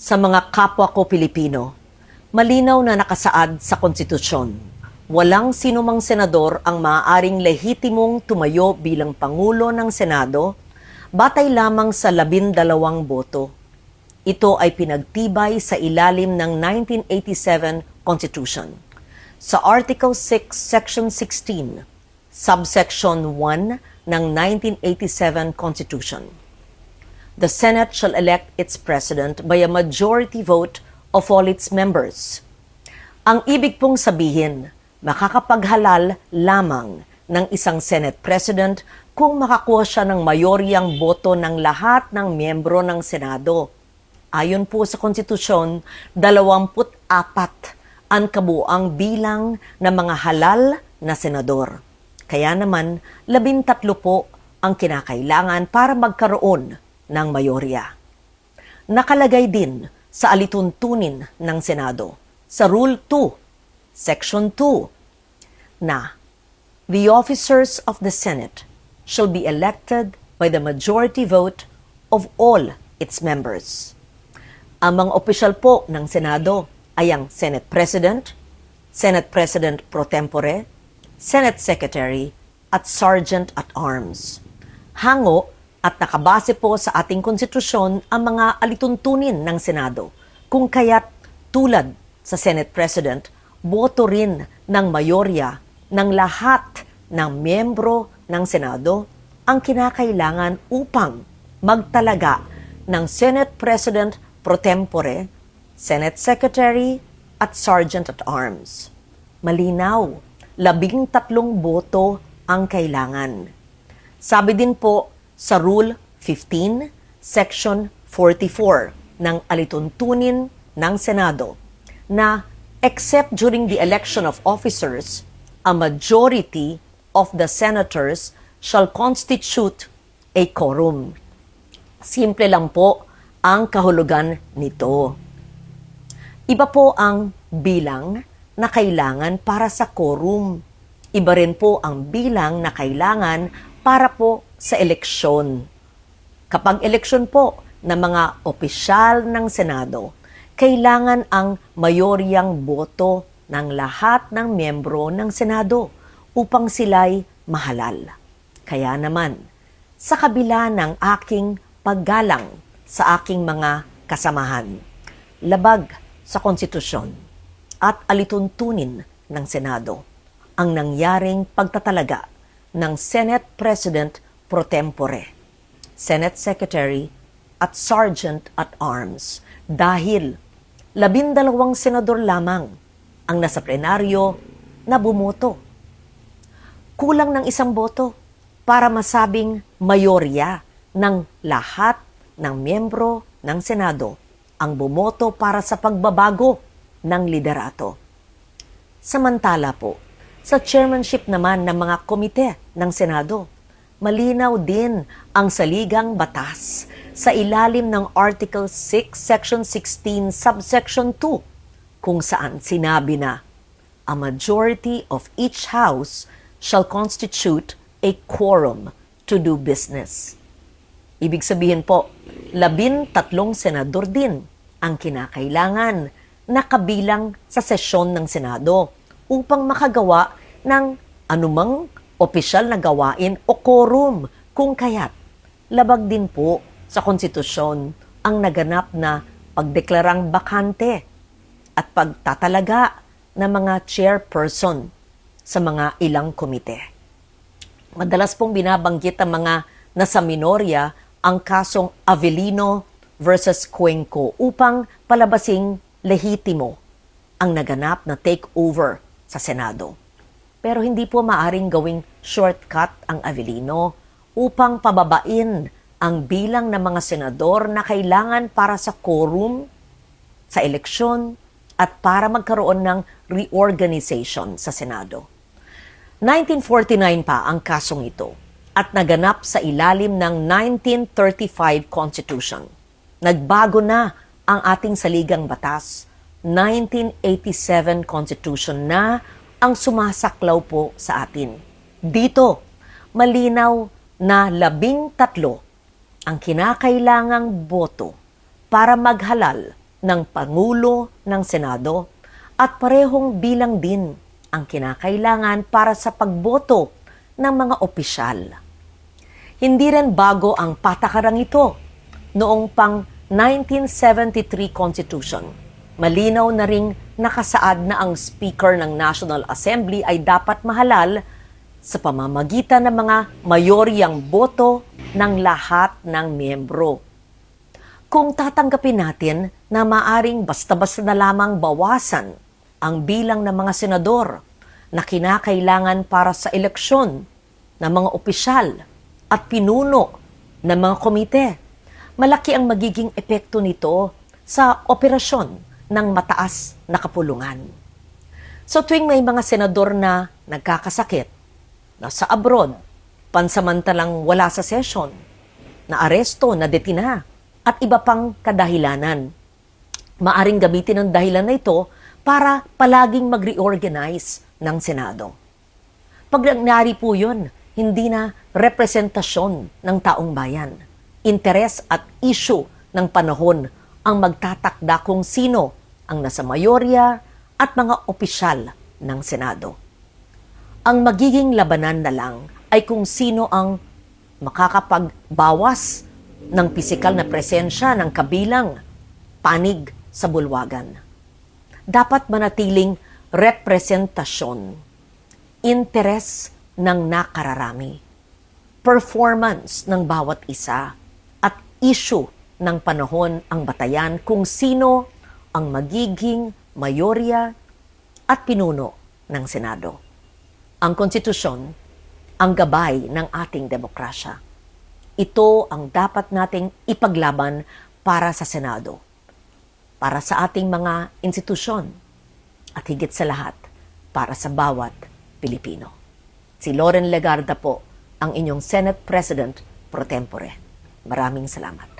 Sa mga kapwa ko Pilipino, malinaw na nakasaad sa konstitusyon. Walang sinumang senador ang maaaring lehitimong tumayo bilang Pangulo ng Senado batay lamang sa 12 boto. Ito ay pinagtibay sa ilalim ng 1987 Constitution. Sa Article 6, Section 16, Subsection 1 ng 1987 Constitution. The Senate shall elect its president by a majority vote of all its members. Ang ibig pong sabihin, makakapaghalal lamang ng isang Senate President kung makakuha siya ng mayoryang boto ng lahat ng miyembro ng Senado. Ayon po sa konstitusyon, 24 ang kabuuang bilang ng mga halal na senador. Kaya naman, 13 po ang kinakailangan para magkaroon ng mayorya. Nakalagay din sa alituntunin ng Senado, sa Rule 2, Section 2, na the officers of the Senate shall be elected by the majority vote of all its members. Ang mga opisyal po ng Senado ay ang Senate President, Senate President pro tempore, Senate Secretary, at Sergeant at Arms. Hango at nakabase po sa ating konstitusyon ang mga alituntunin ng Senado, kung kaya't tulad sa Senate President, boto rin ng mayorya ng lahat ng miyembro ng Senado ang kinakailangan upang magtalaga ng Senate President pro tempore, Senate Secretary, at Sergeant at Arms. Malinaw, 13 boto ang kailangan. Sabi din po sa Rule 15, Section 44 ng alituntunin ng Senado na except during the election of officers, a majority of the senators shall constitute a quorum. Simple lang po ang kahulugan nito. Iba po ang bilang na kailangan para sa quorum. Iba rin po ang bilang na kailangan para po sa eleksyon. Kapag eleksyon po ng mga opisyal ng Senado, kailangan ang mayoryang boto ng lahat ng miyembro ng Senado upang sila'y mahalal. Kaya naman, sa kabila ng aking paggalang sa aking mga kasamahan, labag sa konstitusyon at alituntunin ng Senado ang nangyaring pagtatalaga ng Senate President pro tempore, Senate Secretary, at Sergeant at Arms dahil 12 senador lamang ang nasa plenaryo na bumoto. Kulang ng 1 boto para masabing mayorya ng lahat ng miyembro ng Senado ang bumoto para sa pagbabago ng liderato. Samantala po, sa chairmanship naman ng mga komite ng Senado, malinaw din ang saligang batas sa ilalim ng Article 6, Section 16, Subsection 2, kung saan sinabi na, a majority of each house shall constitute a quorum to do business. Ibig sabihin po, 13 senador din ang kinakailangan na kabilang sa sesyon ng Senado upang makagawa ng anumang opisyal na gawain o quorum, kung kaya't labag din po sa konstitusyon ang naganap na pagdeklarang bakante at pagtatalaga ng mga chairperson sa mga ilang komite. Madalas pong binabanggit ang mga nasa minorya ang kasong Avellino versus Cuenco upang palabasing lehitimo ang naganap na takeover sa Senado. Pero hindi po maaring gawing shortcut ang Avellino upang pababain ang bilang ng mga senador na kailangan para sa quorum, sa eleksyon, at para magkaroon ng reorganization sa Senado. 1949 pa ang kasong ito at naganap sa ilalim ng 1935 Constitution. Nagbago na ang ating saligang batas, 1987 Constitution na ang sumasaklaw po sa atin. Dito, malinaw na 13 ang kinakailangang boto para maghalal ng Pangulo ng Senado at parehong bilang din ang kinakailangan para sa pagboto ng mga opisyal. Hindi rin bago ang patakarang ito noong pang 1973 Constitution. Malinaw na ring nakasaad na ang Speaker ng National Assembly ay dapat mahalal sa pamamagitan ng mga mayoryang boto ng lahat ng miyembro. Kung tatanggapin natin na maaring basta-basta na lamang bawasan ang bilang ng mga senador na kinakailangan para sa eleksyon ng mga opisyal at pinuno ng mga komite, malaki ang magiging epekto nito sa operasyon ng mataas na kapulungan. So tuwing may mga senador na nagkakasakit, nasa abroad, pansamantalang wala sa session, na aresto, na detina, at iba pang kadahilanan, maaring gamitin ang dahilan na ito para palaging mag-reorganize ng Senado. Pag nangyari po yun, hindi na representasyon ng taong bayan. Interes at issue ng panahon ang magtatakda kung sino ang nasa mayorya at mga opisyal ng Senado. Ang magiging labanan na lang ay kung sino ang makakapagbawas ng pisikal na presensya ng kabilang panig sa bulwagan. Dapat manatiling representasyon, interes ng nakararami, performance ng bawat isa, at issue ng panahon ang batayan kung sino ang magiging mayorya at pinuno ng Senado. Ang konstitusyon, ang gabay ng ating demokrasya. Ito ang dapat nating ipaglaban para sa Senado, para sa ating mga institusyon, at higit sa lahat, para sa bawat Pilipino. Si Loren Legarda po, ang inyong Senate President pro tempore. Maraming salamat.